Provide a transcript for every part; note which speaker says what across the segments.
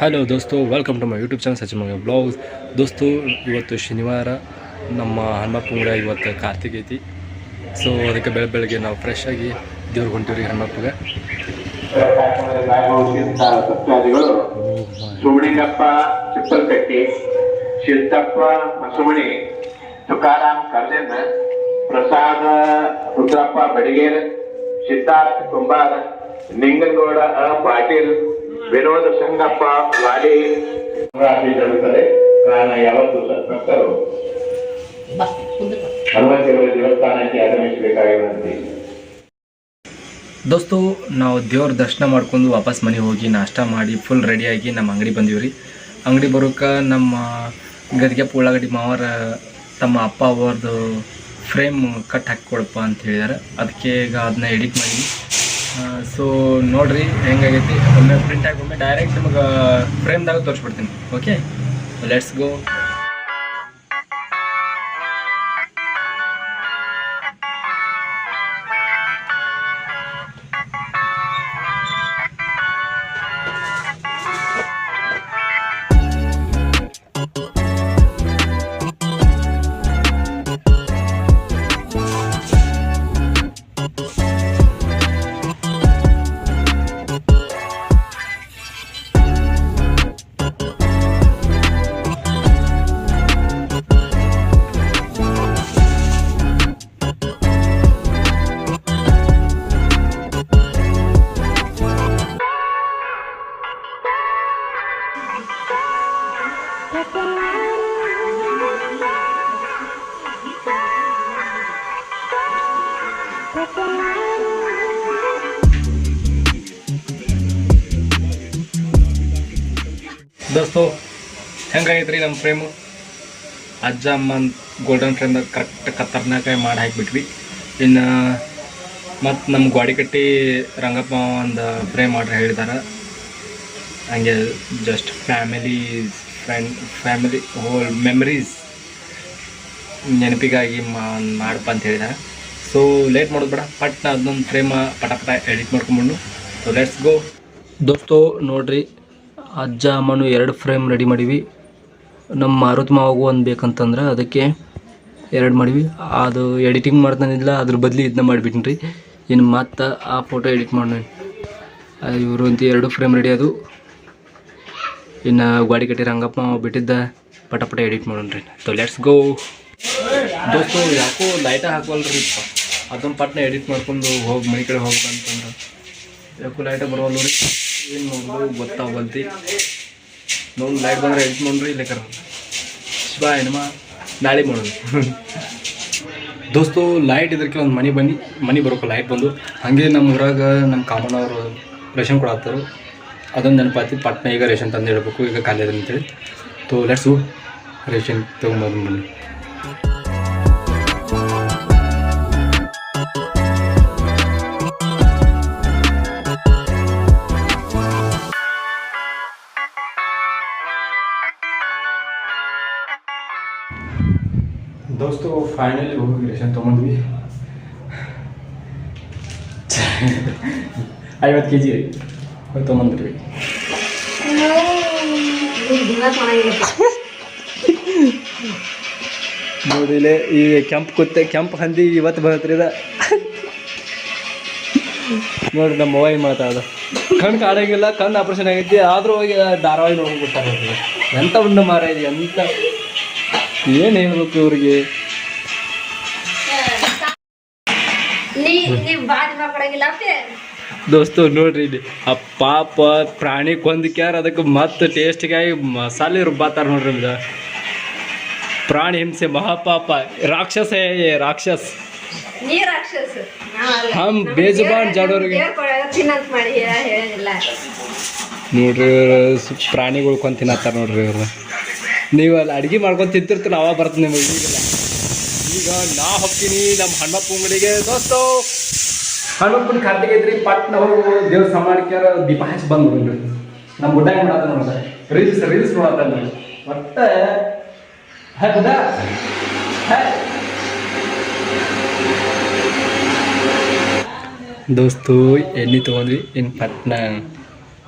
Speaker 1: Hello ದೋಸ್ತು, welcome to my YouTube channel ಸಚಿಮಂಗ blogs. ದೋಸ್ತು, ಇವತ್ತು ಶನಿವಾರ, ನಮ್ಮ ಹನುಮಪ್ಪಂಗಡ ಇವತ್ತು ಕಾರ್ತಿಕ್ ಐತಿ. ಸೊ ಅದಕ್ಕೆ ಬೆಳಗ್ಗೆ ನಾವು ಫ್ರೆಶ್ ಆಗಿ ದೇವ್ರಿಗೆ ಹೊಂಟಿವ್ರಿ ಹನುಮಪ್ಪಗೆ.
Speaker 2: ಸುಮಣಿಗಪ್ಪ ಚಿಪ್ಪಲ್ಕಟ್ಟಿ, ಶಿಲ್ತಪ್ಪ ಮಸುಮಣಿ, ತುಕಾರಾಮ್ ಕರ್ದೆನ್, ಪ್ರಸಾದ ರುದ್ರಪ್ಪ ಬಡಿಗೇರ್, ಸಿದ್ಧಾರ್ಥ ಕುಂಬಾರ್, ನಿಂಗನಗೌಡ ಪಾಟೀಲ್, ವಿನೋದ ಸಂಗಪ್ಪ ವಾಡಿ ಜರುಗುತ್ತದೆ. ಕಾರಣ ಯಾವತ್ತು ಭಕ್ತರು ಹನುಮಂತೇವರ ದೇವಸ್ಥಾನಕ್ಕೆ ಆಗಮಿಸಬೇಕಾಗಿರುವಂತೆ.
Speaker 1: ದೋಸ್ತು, ನಾವು ದೇವ್ರ ದರ್ಶನ ಮಾಡ್ಕೊಂಡು ವಾಪಸ್ ಮನೆಗೆ ಹೋಗಿ ನಾಷ್ಟ ಮಾಡಿ ಫುಲ್ ರೆಡಿಯಾಗಿ ನಮ್ಮ ಅಂಗಡಿ ಬಂದೀವ್ರಿ. ಅಂಗಡಿ ಬರೋಕೆ ನಮ್ಮ ಗದಿಗೆ ಉಳ್ಳಾಗಡ್ಡಿ ಮಾವರ ತಮ್ಮ ಅಪ್ಪ ಅವ್ರದ್ದು ಫ್ರೇಮ್ ಕಟ್ ಹಾಕಿ ಕೊಡಪ್ಪ ಅಂತ ಹೇಳಿದಾರೆ. ಅದಕ್ಕೆ ಈಗ ಅದನ್ನ ಎಡಿಟ್ ಮಾಡಿ ಸೊ ನೋಡ್ರಿ ಹೆಂಗಾಗೈತಿ. ಒಮ್ಮೆ ಪ್ರಿಂಟ್ ಆಗಿ ಒಮ್ಮೆ ಡೈರೆಕ್ಟ್ ನಿಮಗೆ ಫ್ರೇಮ್ದಾಗ ತೋರಿಸ್ಬಿಡ್ತೀನಿ. Okay, let's go. ದೋಸ್ತು, ಹೆಂಗಾಗೈತ್ರಿ ನಮ್ಮ ಫ್ರೇಮು? ಅಜ್ಜ ಅಮ್ಮನ ಗೋಲ್ಡನ್ ಫ್ರೇಮ್ದಾಗ ಕರೆಕ್ಟ್ ಖತರ್ನಾಕಾಯಿ ಮಾಡಿ ಹಾಕಿಬಿಟ್ವಿ. ಇನ್ನು ಮತ್ತು ನಮ್ಮ ಗಾಡಿ ಕಟ್ಟಿ ರಂಗಪ್ಪ ಒಂದು ಫ್ರೇಮ್ ಮಾಡ್ರಿ ಹೇಳಿದ್ದಾರೆ. ಹಂಗೆ ಜಸ್ಟ್ ಫ್ಯಾಮಿಲಿ ಹೋಲ್ ಮೆಮರೀಸ್ ನೆನಪಿಗಾಗಿ ಮಾಡಪ್ಪ ಅಂತ ಹೇಳಿದ್ದಾರೆ. ಸೊ ಲೇಟ್ ಮಾಡೋದು ಬೇಡ, ಪಟ್ನ ಅದನ್ನೊಂದು ಫ್ರೇಮ್ ಪಟ ಎಡಿಟ್ ಮಾಡ್ಕೊಂಡ್ಬಿಡು. So let's go. ದೋಸ್ತು ನೋಡ್ರಿ, ಅಜ್ಜ ಅಮ್ಮನು 2 ಫ್ರೇಮ್ ರೆಡಿ ಮಾಡೀವಿ. ನಮ್ಮ ಮಾರುತಿ ಮಾವಾಗೂ ಒಂದು ಬೇಕಂತಂದ್ರೆ ಅದಕ್ಕೆ 2 ಮಾಡೀವಿ. ಅದು ಎಡಿಟಿಂಗ್ ಮಾಡ್ತಾನಿಲ್ಲ, ಅದ್ರ ಬದಲಿ ಇದನ್ನ ಮಾಡಿಬಿಟ್ಟಿನಿ ರೀ. ಇನ್ನು ಮತ್ತೆ ಆ ಫೋಟೋ ಎಡಿಟ್ ಮಾಡೋಣ. ಇವರು ಅಂತ 2 ಫ್ರೇಮ್ ರೆಡಿ ಅದು. ಇನ್ನು ಗಾಡಿ ಕಟ್ಟಿ ರಂಗಪ್ಪ ಮಾವ ಬಿಟ್ಟಿದ್ದ ಪಟ ಎಡಿಟ್ ಮಾಡೋಣ ರೀ. So let's go. ದೋಸ್ತು, ಯಾಕೋ ಲೈಟ ಹಾಕವಲ್ರಿ, ಅದೊಂದು ಪಟ್ನ ಎಡಿಟ್ ಮಾಡ್ಕೊಂಡು ಹೋಗಿ ಮನೆ ಕಡೆ ಹೋಗ್ಬೇಕಂತಂದ್ರೆ ಯಾಕೋ ಲೈಟ ಬರೋಲ್ಲ ರೀ. ಏನು ನೋಡೋದು ಗೊತ್ತಾಗಲ್ತಿ. ನೋಡಿ ಲೈಟ್ ಬಂದರೆ ಎಡಿಟ್ ಮಾಡ್ರಿ, ಇಲ್ಲಕರ ಶಿವ ಏನಮ್ಮ ನಾಳೆ ಮಾಡೋದು. ದೋಸ್ತು, ಲೈಟ್ ಇದಕ್ಕೆ ಒಂದು ಮನೆ ಬರೋಕೆ ಲೈಟ್ ಬಂದು ಹಾಗೆ ನಮ್ಮ ಊರಾಗ ನಮ್ಮ ಕಾಮಣ್ಣವರು ರೇಷನ್ ಕೊಡತ್ತಾರು. ಅದೊಂದು ನೆನಪಾತಿ, ಪಟ್ನ ಈಗ ರೇಷನ್ ತಂದು ಇಡಬೇಕು, ಈಗ ಖಾಲಿ ಅದ ಅಂತೇಳಿ. ತೋ ಲೆಟ್ಸು ರೇಷನ್ ತೊಗೊಂಬಂದು ಬನ್ನಿ. ದೋಸ್ತು, ಫೈನಲಿ ಹೋಗಿ ರೇಷನ್ ತೊಗೊಂಡ್ವಿ. 50 kg ತೊಗೊಂಡ್ರಿ. ನೋಡಿಲೆ ಈ ಕೆಂಪು ಹಂದಿ ಇವತ್ತು ಬರತ್ರಿ. ನೋಡ್ರಿ, ನಮ್ಮ ಅವ್ವ ಮಾತಾಡೋದು ಕಣ್ಣು ಕಾಡಂಗಿಲ್ಲ, ಕಣ್ಣು ಆಪ್ರೇಷನ್ ಆಗೈತಿ, ಆದರೂ ಹೋಗಿ ಧಾರಾವಾಹಿ ನೋಡೋಕೆ ಗೊತ್ತಾಗ್ತದೆ. ಎಂಥ ಉಂಡ ಮಾರ ಇದೆ, ಎಂಥ ಏನು ಹೇಳ್ಬೇಕು ಇವ್ರಿಗೆ. ದೋಸ್ತು ನೋಡ್ರಿ, ಇಲ್ಲಿ ಆ ಪಾಪ ಪ್ರಾಣಿ ಕೊಂದಕ್ಯಾರ, ಅದಕ್ಕೆ ಮತ್ತೆ ಟೇಸ್ಟ್ಗಾಗಿ ಮಸಾಲೆ ರುಬ್ಬಾತಾರ ನೋಡ್ರಿ. ಇದು ಪ್ರಾಣಿ ಹಿಂಸೆ ಮಹಾಪಾಪ. ರಾಕ್ಷಸ್ ಹಮ್ ಬೇಜಬಾನ್ ಜಾಡೋರಿಗೆ ನೋಡ್ರಿ, ಪ್ರಾಣಿಗಳು ಕೊಂದು ತಿನ್ನತ್ತಾರ ನೋಡ್ರಿ ಇವ್ರು. ನೀವು ಅಲ್ಲಿ ಅಡುಗೆ ಮಾಡ್ಕೊಂಡು ತಿಂತಿರ್ತೀರ, ಅವಾಗ ಬರ್ತದೆ ನಿಮಗೆ. ಈಗ ನಾ ಹೋಗ್ತೀನಿ ನಮ್ಮ ಹನುಮಪ್ಪ ಅಂಗಡಿಗೆ. ದೋಸ್ತು, ಹನುಮಪ್ಪನ ಕಾರ್ತಿಕ್ ಐತ್ರಿ, ಪಟ್ನ ಹೋಗಿ ದೇವ್ರ ಸಮಾಡ್ಕ್ಯಾರ ದೀಪ ಹಚ್ಚಿ ಬಂದು ನೋಡ್ರಿ. ನಮ್ಮ ಗುಡ್ಡ ಹೆಂಗೆ ಮಾಡತ್ತ ನೋಡ್ರಿ, ರೀಲ್ಸ್ ನೋಡತ್ತ ನೋಡಿ. ಒಟ್ಟೆ ಗುಡ್ಡ ದೋಸ್ತು ಎಣ್ಣೆ ತೊಗೊಂಡ್ವಿ. ಇನ್ನು ಪಟ್ನ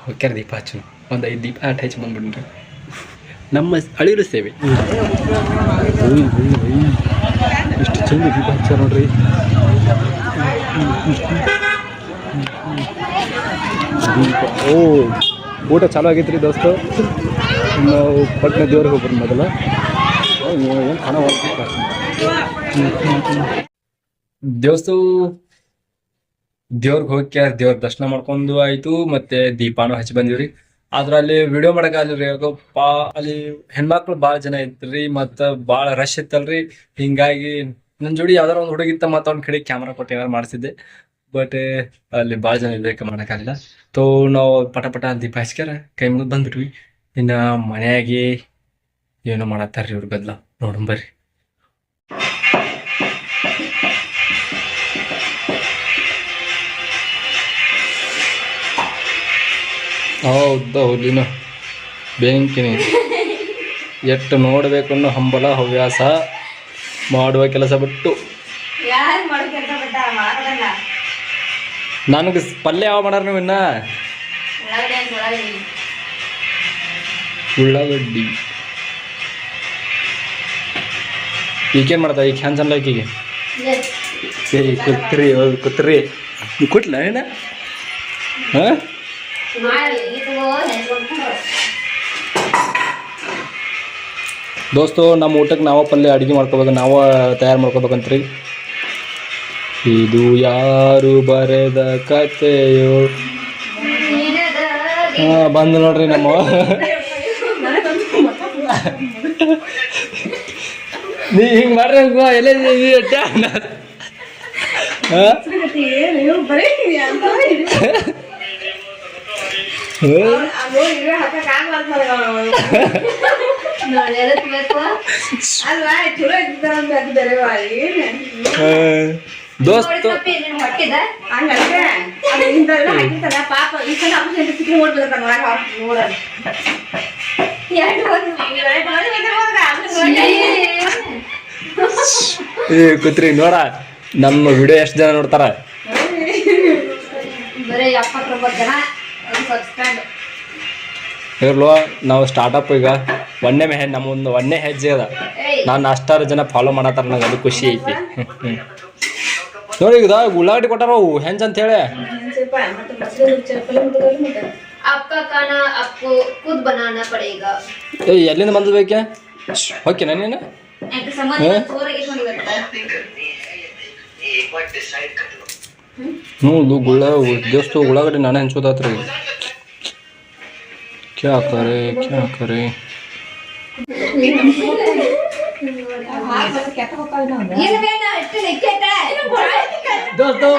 Speaker 1: ಹೋಗ್ಯಾರ ದೀಪ ಹಚ್ಚು. ಒಂದು 5 ದೀಪ ಹಚ್ಚಿ ಬಂದ್ಬಿಡ್ರಿ. ನಮ್ಮ ಅಳಿರು ಸೇವೆ ಎಷ್ಟು ಚಂದ ದೀಪ ಹಚ್ಚಾರ ನೋಡ್ರಿ. ದೀಪ ಊಟ ಚಾಲು ಆಗೈತ್ರಿ ದೋಸ್ತು. ನಾವು ಪಟ್ನ ದೇವ್ರಿಗೆ ಹೋಗ್ಬಾರ್ದು ಮೊದಲ ಏನು ಹಣ ದೇವ್ರಿಗೆ ಹೋಗಿ ದೇವ್ರ ದರ್ಶನ ಮಾಡ್ಕೊಂಡು ಆಯ್ತು, ಮತ್ತೆ ದೀಪಾನು ಹಚ್ಚಿ ಬಂದಿವ್ರಿ. ಆದ್ರ ಅಲ್ಲಿ ವಿಡಿಯೋ ಮಾಡಕ್ ಅಲ್ಲಿ ಅಲ್ಲಿ ಹೆಣ್ಮಕ್ಳು ಭಾಳ ಜನ ಇತ್ರಿ, ಮತ್ತ ಭಾಳ ರಶ್ ಇತ್ತಲ್ರಿ. ಹಿಂಗಾಗಿ ನನ್ನ ಜೋಡಿ ಯಾವ್ದಾರ ಒಂದು ಹುಡುಗಿತ್ತ ಮತ್ತ ಅವ್ನ ಕಡೆ ಕ್ಯಾಮ್ರಾ ಕೊಟ್ಟು ಏನಾರು ಮಾಡಿಸಿದ್ದೆ. ಬಟ್ ಅಲ್ಲಿ ಭಾಳ ಜನ ಇದ್ದಕ್ಕೆ ಮಾಡೋಕ್ಕಾಗಲಿಲ್ಲ. ತೋ ನಾವು ಪಟ ದೀಪ ಹಚ್ಕ್ಯಾರ ಕೈ ಮುಗಿದು ಬಂದ್ಬಿಟ್ವಿ. ಇನ್ನ ಮನೆಯಾಗಿ ಏನೋ ಮಾಡತ್ತಾರ್ರಿ ಇವ್ರ ಗದ್ಲ ನೋಡಂಬರ್ರಿ. ಹೌದಾ ಹುಲಿನ ಬೆಂಕಿನಿ ಎಷ್ಟು ನೋಡ್ಬೇಕು ಅನ್ನೋ ಹಂಬಲ ಹವ್ಯಾಸ, ಮಾಡುವ ಕೆಲಸ ಬಿಟ್ಟು. ನನಗೆ ಪಲ್ಯ ಯಾವ ಮಾಡಾರ ನೀವು ಇನ್ನ? ಉಳ್ಳಾಗಡ್ಡಿ. ಈಗೇನು ಮಾಡ್ತಾ ಈಗ ಹ್ಯಾಂಡ್ ಚಂದ ಈಕಿಗೆ ಕುತ್ರಿ ಕುಟ್ಲ ಏನ? ಹಾಂ ದೋಸ್ತು, ನಮ್ಮ ಊಟಕ್ಕೆ ನಾವು ಪಲ್ಯ ಅಡುಗೆ ಮಾಡ್ಕೋಬೇಕು, ನಾವು ತಯಾರು ಮಾಡ್ಕೋಬೇಕಂತ್ರಿ. ಇದು ಯಾರು ಬರೆದ ಕಥೆಯೋ? ಬಂದು ನೋಡ್ರಿ ನಮ್ಮ ನೀ ಹಿಂಗೆ ಮಾಡ್ರಿ ಎಲ್ಲ ದೋಸ್ತು ಕೂತ್ರಿ ನೋಡ, ನಮ್ಮ ವಿಡಿಯೋ ಎಷ್ಟು ಜನ ನೋಡ್ತಾರ? ಇರ್ಲ್ವ, ನಾವು ಸ್ಟಾರ್ಟಪ್ ಈಗ ಒಂದೇ ಹೆಜ್ಜೆ ಅದ. ನಾನು ಅಷ್ಟಾರು ಜನ ಫಾಲೋ ಮಾಡತ್ತಾರ, ನಂಗೆ ಅದು ಖುಷಿ ಐತಿ. ನೋಡಿ ಈಗ ಉಳ್ಳಾಗಡ್ಡಿ ಕೊಟ್ಟಾರ ಅವು ಹೆಂಚ್ ಅಂತ ಹೇಳಿ. ಎಲ್ಲಿಂದ ಬಂದ ಬೇಕೆ? ಓಕೆನಾ ನೀನು? ದೋಸ್ತು ಉಳ್ಳಾಗಡ್ಡಿ ನಾನೇ ಹಂಚೋದಾತ್ರಿ. क्या करे दोस्तों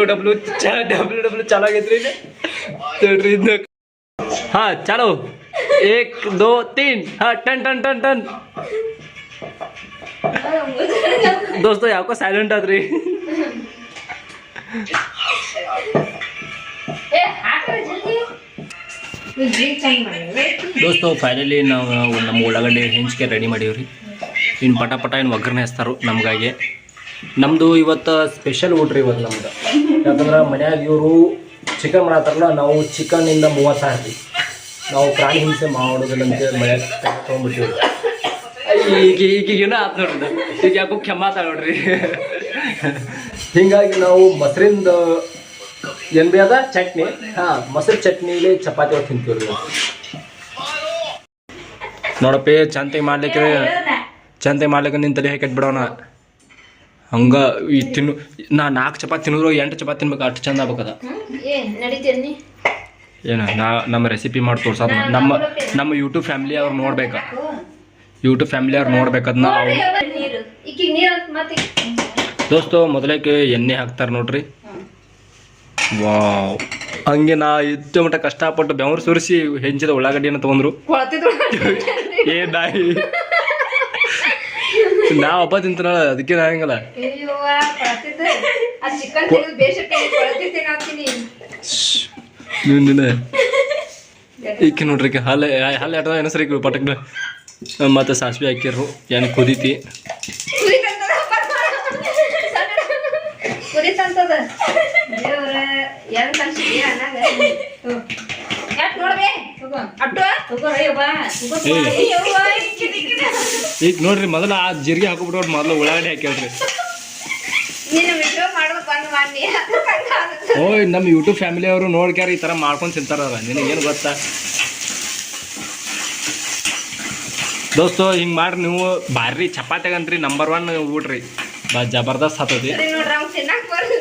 Speaker 1: डब्ल्यू चालागैತ್ರಿ. ಹಾ ಚಾಲು 1 2 3 ಹಾ ಟನ್ ಟನ್ ಟನ್ ಟನ್. ದೋಸ್ತ ಯಾಕೋ ಸೈಲೆಂಟ್ ಆದ್ರಿ? ದೋಸ್ತು ಫೈನಲಿ ನಾವು ನಮ್ಮ ಉಳ್ಳಾಗಡ್ಡಿ ಹೆಂಚಿಗೆ ರೆಡಿ ಮಾಡೀವ್ರಿ. ಇನ್ನು ಪಟ ಏನು ಒಗ್ಗರಣೆ ಹಚ್ತಾರೋ ನಮಗಾಗಿ. ನಮ್ಮದು ಇವತ್ತು ಸ್ಪೆಷಲ್ ಊಟ ಇವತ್ತು ನಮ್ದು. ಯಾಕಂದ್ರೆ ಮನ್ಯಾಗ ಇವರು ಚಿಕನ್ ಮಾಡತ್ತಾರಲ್ಲ, ನಾವು ಚಿಕನ್ನಿಂದ 30 ಸಾವಿರ ನಾವು ಪ್ರಾಣಿ ಹಿಂಸೆ ಮಾಡೋದಿಲ್ಲ ಅಂತೇಳಿ ಮನ್ಯಾಗ ತೊಗೊಂಡ್ಬಿಟ್ಟಿವ್ರಿ. ಈಗೇನೋ ಆತ್ ನೋಡ್ರಿ, ಈಗ ಯಾಕೋ ಕೆಮ್ಮಾತ ನೋಡ್ರಿ. ಹಿಂಗಾಗಿ ನಾವು ಮೊಸರಿಂದ ಏನ್ ಬಿ ಅದ ಚಟ್ನಿ, ಮೊಸರು ಚಟ್ನಿಲಿ ಚಪಾತಿ ಹೊತ್ತು ತಿಂತೀವ್ರಿ. ನೋಡಪ್ಪಿ ಚಂತೆ ಮಾಡ್ಲಿಕ್ಕೆ ನಿನ್ನ ತಲೆ ಹಾಕಿ ಬಿಡೋಣ. ಹಂಗ ಈ ತಿನ್ನು ನಾ 4 ಚಪಾತಿ ತಿನ್ನೋದ್ರು 8 ಚಪಾತಿ ತಿನ್ಬೇಕು, ಅಷ್ಟು ಚಂದ ಆಗ್ಬೇಕದ. ಏನ ನಮ್ಮ ರೆಸಿಪಿ ಮಾಡಿ ತೋರ್ಸೋದು ನಮ್ಮ ಯೂಟ್ಯೂಬ್ ಫ್ಯಾಮಿಲಿ ಅವ್ರು ನೋಡ್ಬೇಕಾ? ಯೂಟ್ಯೂಬ್ ಫ್ಯಾಮಿಲಿ ಅವ್ರು ನೋಡ್ಬೇಕದನ್ನ. ದೋಸ್ತು ಮೊದಲಕ್ಕೆ ಎಣ್ಣೆ ಹಾಕ್ತಾರೆ ನೋಡ್ರಿ. ವಾವ್, ಹಂಗೆ ನಾ ಇಷ್ಟು ಮಟ್ಟ ಕಷ್ಟಪಟ್ಟು ಬೆವರು ಸುರಿಸಿ ಹೆಂಚಿದ ಉಳ್ಳಾಗಡ್ಡಿಯನ್ನು ತೊಗೊಂಡ್ರು. ಏ ನಾಯಿ ನಾ ಹಬ್ಬ ತಿಂತಾನ, ಅದಕ್ಕೆ ನಾ ಹಂಗಲ್ಲ. ಈಕೆ ನೋಡ್ರಿ ಹಾಲು ಆಟದ ಏನಸ್ರಿ ಪಟಕ್. ಮತ್ತು ಸಾಸಿವೆ ಹಾಕಿರು, ಏನು ಕುದೀತಿ.
Speaker 3: ಹೊಡಿತಂತದ ದೇವ್ರ ಹೆಂಗ್ ಕಲ್ಸಿದ್ಯ ಅನ್ನಾಗ ಯಾಕೆ ನೋಡ್ಬೇ ಅಟ್ಟು
Speaker 1: ಈಗ ನೋಡ್ರಿ ಮೊದಲ ಆ ಜೀರಿಗೆ ಹಾಕೊಬಿಟ್ಟು ಮೊದಲು ಉಳ್ಳಾಗಡ್ಡಿ ಹಾಕ್ಯಾಳ್ರಿ.
Speaker 3: ನೀನು ವಿಡಿಯೋ ಮಾಡೋದು ಬಂದ್ ಮಾಡಿ
Speaker 1: ಓಯ್ ನಮ್ಮ ಯೂಟ್ಯೂಬ್ ಫ್ಯಾಮಿಲಿ ಅವರು ನೋಡ್ಕ್ಯಾರ ಈ ಥರ ಮಾಡ್ಕೊಂಡು ತಿಂತಾರ. ನಿನಗೇನು ಗೊತ್ತಾ ದೋಸ್ತು? ಹಿಂಗೆ ಮಾಡ್ರಿ ನೀವು ಭಾರಿ ಚಪಾತಿಗಂತ್ರಿ ನಂಬರ್ 1 ಊಟ್ರಿ. ಜಬರ್ದಸ್ತ್ ಹತ್ತದಿ.
Speaker 3: ನೋಡ್ರಿ ಅವ್ನು ತಿನ್ನಕ್ ಬರಲ್ಲ,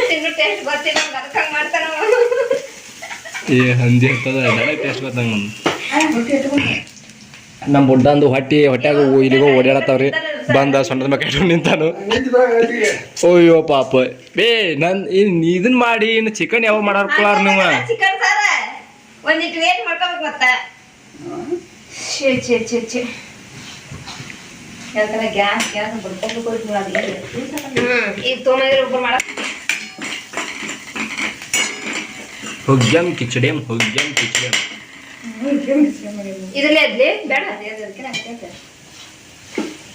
Speaker 3: ತಿನ್ನು ಟೇಸ್ಟ್ ಗೊತ್ತಿಲ್ಲ ಅವ್ನಿಗೆ, ಅದಕ್ಕೆ ಹಂಗೆ ಮಾಡ್ತಾನ
Speaker 1: ಏ ಹಂದಿ ಹತ್ತದ ಎಲ್ಲ ಟೇಸ್ಟ್ ಗೊತ್ತಂಗೆ ನಮ್ಮ ಬುಡ್ಡಂದು ಹೊಟ್ಯಾಗ ಇಲ್ಲಿಗೋ ಓಡಾಡತ್ತವ್ರಿ. ಬಂದ ಸೊಂಟದ ಮ್ಯಾಗ ಇಟ್ಕೊಂಡು ನಿಂತಾನು. ಓಯ್ಯೋ ಪಾಪ ಬೇ ಇದನ್ನ ಮಾಡಿ ಇನ್ನು ಚಿಕನ್ ಯಾವಾಗ ಮಾಡಾರ ನೀವು?
Speaker 3: ಚಿಕನ್ ಸಾರ ಒಂದಿಟ್ಟು ವೇಟ್ ಮಾಡ್ಕೋಬೇಕು ಮತ್ತ. ಗ್ಯಾಸ್ ಈಗ ತೊಗೊಂಡ್ರೆ ಒಬ್ಬರು ಮಾಡಕ್
Speaker 1: ಹುಗ್ಗ್ಯಂ ಕಿಚಡಿಯಂ
Speaker 3: ಇದ್ರಲ್ಲೇ ಅದ್ಲಿ ಬೇಡ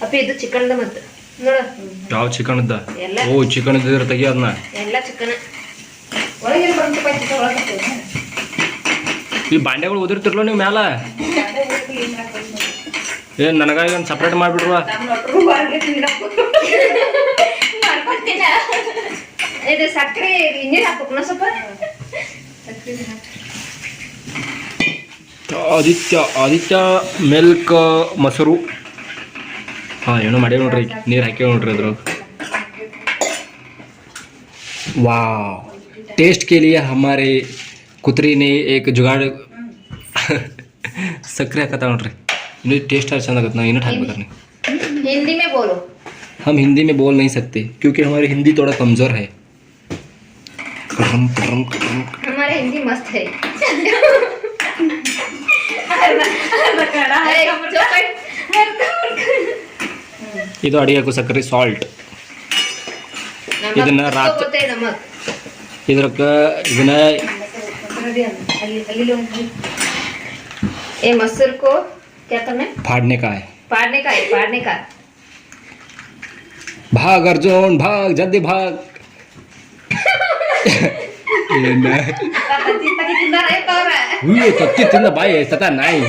Speaker 3: ಅಪ್ಪ ಇದು ಚಿಕನ್ದ ಮತ್ತೆ ನೋಡ
Speaker 1: ಯಾವ ಚಿಕನ್ ಇದ್ದ?
Speaker 3: ಎಲ್ಲ
Speaker 1: ಓ ಚಿಕನ್ ಇದ್ದಿದ್ರೆ ತೆಗಿ ಅದನ್ನ.
Speaker 3: ಎಲ್ಲ ಚಿಕನ್ ಒಳಗೆ ಬರ್ತಪ್ಪ ಚಿಕನ್ ಒಳಗೆ
Speaker 1: ಈ ಬಾಂಡೆಗಳು ಉದಿರ್ತಿರ್ಲ ನೀವು ಮ್ಯಾಲ. ಏನ್ ನನಗಾಗಿ ಒಂದು ಸಪ್ರೇಟ್ ಮಾಡಿಬಿಡ್ರುವ.
Speaker 3: ಇದು ಸಕ್ಕರೆ ನೀರು ಹಾಕ್ಬೇಕು ಸ್ವಲ್ಪ.
Speaker 1: ಆದಿತ್ಯ ಮಿಲ್ಕ್ ಮೊಸರು ಏನೋ ಮಾಡಿ ನೋಡ್ರಿ. ನೀರು ಹಾಕಿ ನೋಡ್ರಿ ಅದ್ರ. वाह, टेस्ट के लिए हमारे कुतरी ने एक जुगाड़ सक्रिय हाकता नोड्री. इन्हें टेस्ट चंद आगत ना इन्हें हाकबेक्री.
Speaker 3: हिंदी में बोलो.
Speaker 1: हम हिंदी में बोल नहीं सकते क्योंकि हमारी हिंदी थोड़ा कमज़ोर है.
Speaker 3: हमारे हिंदी मस्त है.
Speaker 1: ಇದು ಅಡಿಗೆಗೂ ಸಕ್ಕರೆ ಸಾಲ್ಟ್. ಇದನ್ನ ರಾತ್ರಿ ಇದಕ್ಕೆ ಇದನ್ನ
Speaker 3: ये मसूर को क्या करना है?
Speaker 1: फाड़ने का है.
Speaker 3: फाड़ने का
Speaker 1: भाग अर्जुन भाग, जल्दी भाग. ತತ್ತಿ ತಿಂದ ಬಾಯಿ ಸತ ನಾಯಿ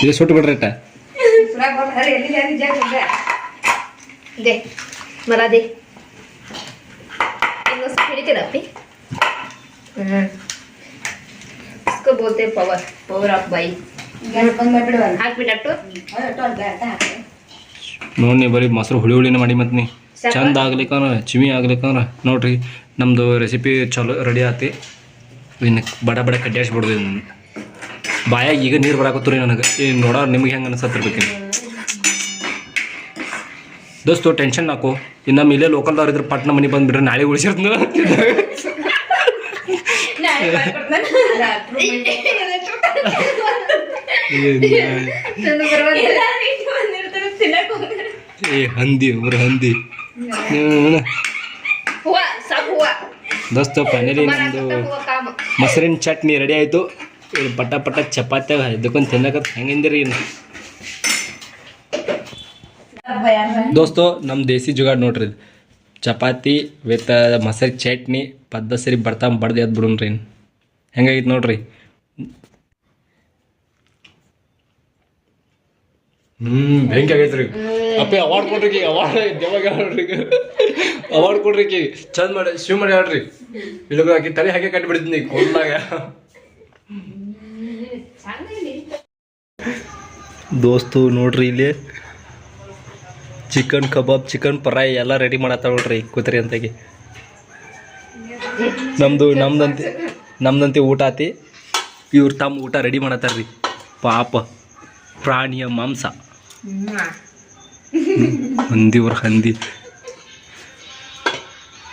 Speaker 1: ಇದು ಸುಟ್ಟು ಬಿಡ್ರಿ.
Speaker 3: दे मला दे. ಹಿಡಿತೀರ ಅಪ್ಪಿ? इसको बोलते हैं पावर ऑफ बाई. ಹಾಕ್ಬಿಟ್ಟು
Speaker 1: ನೋಡಿ ಬರೀ ಮೊಸರು ಹುಳಿ ಹುಳಿನ ಮಾಡಿ ಮತ್ತೆ ನೀ ಚಂದ ಆಗ್ಲಿಕ್ಕಂದ್ರೆ ಚಿಮಿ ಆಗ್ಲಿಕ್ಕಂದ್ರೆ ನೋಡ್ರಿ ನಮ್ಮದು ರೆಸಿಪಿ ಚಲೋ ರೆಡಿ ಆತಿ. ಇನ್ನು ಬಡ ಬಡ ಕಡ್ಡಾಯಿಸ್ಬಿಡ್ದು ಇದನ್ನು. ಬಾಯಾಗ ಈಗ ನೀರು ಬರಾಕತ್ತೀರಿ ನನಗೆ. ಈ ನೋಡೋ ನಿಮ್ಗೆ ಹೆಂಗೆ ಅನಿಸತ್ತಿರ್ಬೇಕೇನು ದೋಸ್ತು? ಟೆನ್ಷನ್ ಹಾಕು. ಇನ್ನು ಇಲ್ಲೇ ಲೋಕಲ್ದವ್ರು ಇದ್ರೆ ಪಟ್ನ ಮನೆ ಬಂದುಬಿಟ್ರೆ ನಾಳೆ ಉಳಿಸಿರ್ತ. ಏ ಹಂದಿ ಅವ್ರ ಹಂದಿ ದೋಸ್ತು. ಫೈನಲಿ ನಮ್ಮದು ಮೊಸರಿನ ಚಟ್ನಿ ರೆಡಿ ಆಯಿತು. ಪಟ ಪಟ ಚಪಾತ್ಯಾಗ ಇದಕ್ಕೊಂದು ತಿನ್ನಕತ್ ಹೆಂಗಿಂದಿರಿ ಇನ್ನು ದೋಸ್ತು? ನಮ್ಮ ದೇಸಿ ಜುಗಾಡ್ ನೋಡ್ರಿ. ಚಪಾತಿ ವಿತ್ ಮೊಸರು ಚಟ್ನಿ ಪದ್ದ ಸರಿ ಬರ್ತಾ ಬಡ್ದು ಎದ್ದು ಬಿಡೋಣ್ರಿ. ಹೆಂಗಾಗಿತ್ತು ನೋಡ್ರಿ. ಬೆಂಕಿ ಆಗೈತ್ರಿ. ಅಪ್ಪಿ ಅವಾರ್ಡ್ ಕೊಡ್ರಿ. ಅವಾರ್ಡ್ ಯಾವಾಗ ಹೇಳ್ರಿ? ಅವಾರ್ಡ್ ಕೊಡ್ರಿ. ಚಂದ ಮಾಡಿ ಶಿವ್ ಮಾಡಿ ಹೇಳ್ರಿ. ಇಳಿದು ಹಾಕಿ ತಲೆ ಹಾಕಿ ಕಟ್ಟಿಬಿಡ್ತೀನಿ ಕೋಲ್ದಾಗ. ದೋಸ್ತು ನೋಡ್ರಿ ಇಲ್ಲಿ ಚಿಕನ್ ಕಬಾಬ್, ಚಿಕನ್ ಫ್ರೈ ಎಲ್ಲ ರೆಡಿ ಮಾಡತ್ತ ನೋಡ್ರಿ ಕುತ್ರಿ ಅಂತಾಗಿ. ನಮ್ದಂತೆ ಊಟ ಆತಿ. ಇವ್ರು ತಮ್ಮ ಊಟ ರೆಡಿ ಮಾಡತ್ತಾರ್ರಿ. ಪಾಪ ಪ್ರಾಣಿಯ ಮಾಂಸ ಹಂದಿ.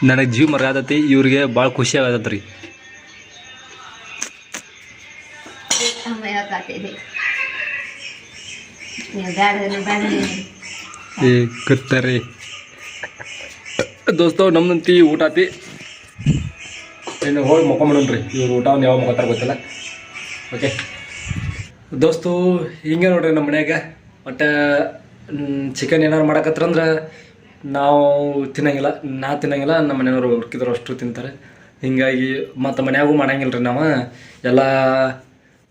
Speaker 1: ನನಗೆ ಜೀವ ಮರ್ಯಾದತಿ. ಇವ್ರಿಗೆ ಭಾಳ ಖುಷಿ ಆಗತ್ತರಿ. ಏ ಕತ್ತಾರೆ ದೋಸ್ತ. ನಮ್ದಂತಿ ಊಟ ಆತಿ. ಇನ್ನು ಹೋಗಿ ಮಕ್ಕೊಂಬಿಡೋಣ್ರಿ. ಇವ್ರು ಊಟವನ್ನು ಯಾವಾಗ ಮಕ್ಕೋತಾರ ಗೊತ್ತಿಲ್ಲ. ಓಕೆ ದೋಸ್ತು, ಹಿಂಗೆ ನೋಡ್ರಿ ನಮ್ಮ ಮನ್ಯಾಗ ಒಟ್ಟು ಚಿಕನ್ ಏನಾರು ಮಾಡಕತ್ತಂದ್ರೆ ನಾವು ತಿನ್ನಂಗಿಲ್ಲ, ನಮ್ಮ ಮನೆಯವರು ಹುಡುಕಿದ್ರು ಅಷ್ಟು ತಿಂತಾರೆ. ಹೀಗಾಗಿ ಮತ್ತು ಮನ್ಯಾಗೂ ಮಾಡಂಗಿಲ್ಲ ರೀ ನಾವು, ಎಲ್ಲ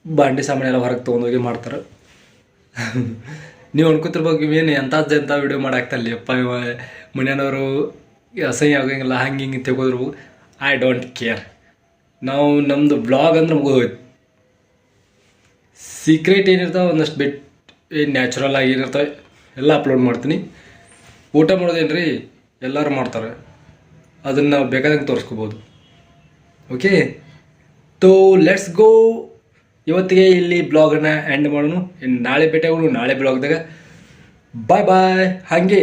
Speaker 1: ಬಾಂಡಿ ಸಾಮಾನು ಎಲ್ಲ ಹೊರಗೆ ತೊಗೊಂಡೋಗಿ ಮಾಡ್ತಾರೆ. ನೀವು ಅನ್ಕೋತಿರ್ಬೇಕು ಏನು ಎಂಥ ವೀಡಿಯೋ ಮಾಡಾಕ್ತಲ್ಲಿ ಅಪ್ಪ ಇವ ಮನೆಯವರು ಅಸಹ್ಯ ಆಗಂಗಿಲ್ಲ ಹಂಗೆ ಹಿಂಗೆ ತೆಗೋದ್ರು. I don't care. ನಾವು ನಮ್ಮದು ಬ್ಲಾಗ್ ಅಂದ್ರೆ ಮುಗಿದೋಯ್ತು. ಸೀಕ್ರೆಟ್ ಏನಿರ್ತಾವೆ ಒಂದಷ್ಟು ಬಿಟ್ಟು ಏನು ನ್ಯಾಚುರಲ್ ಆಗಿ ಏನಿರ್ತಾವೆ ಎಲ್ಲ ಅಪ್ಲೋಡ್ ಮಾಡ್ತೀನಿ. ಊಟ ಮಾಡೋದೇನು ರೀ ಎಲ್ಲರೂ ಮಾಡ್ತಾರೆ, ಅದನ್ನು ನಾವು ಬೇಕಾದಂಗೆ ತೋರಿಸ್ಕೋಬೋದು. ಓಕೆ, ತೋ ಲೆಟ್ಸ್ ಗೋ. ಇವತ್ತಿಗೆ ಇಲ್ಲಿ ಬ್ಲಾಗನ್ನು ಎಂಡ್ ಮಾಡೋಣ. ಇನ್ನು ನಾಳೆ ಭೇಟಿಯಾಗೋಣ, ನಾಳೆ ಬ್ಲಾಗ್ದಾಗ. ಬಾಯ್. ಹಾಗೆ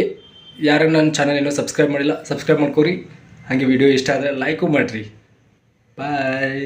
Speaker 1: ಯಾರು ನನ್ನ ಚಾನಲ್ ಏನೋ ಸಬ್ಸ್ಕ್ರೈಬ್ ಮಾಡಿಲ್ಲ, ಸಬ್ಸ್ಕ್ರೈಬ್ ಮಾಡ್ಕೊರಿ. ಹಾಗೆ ವಿಡಿಯೋ ಇಷ್ಟ ಆದರೆ ಲೈಕು ಮಾಡಿರಿ. ಬಾಯ್.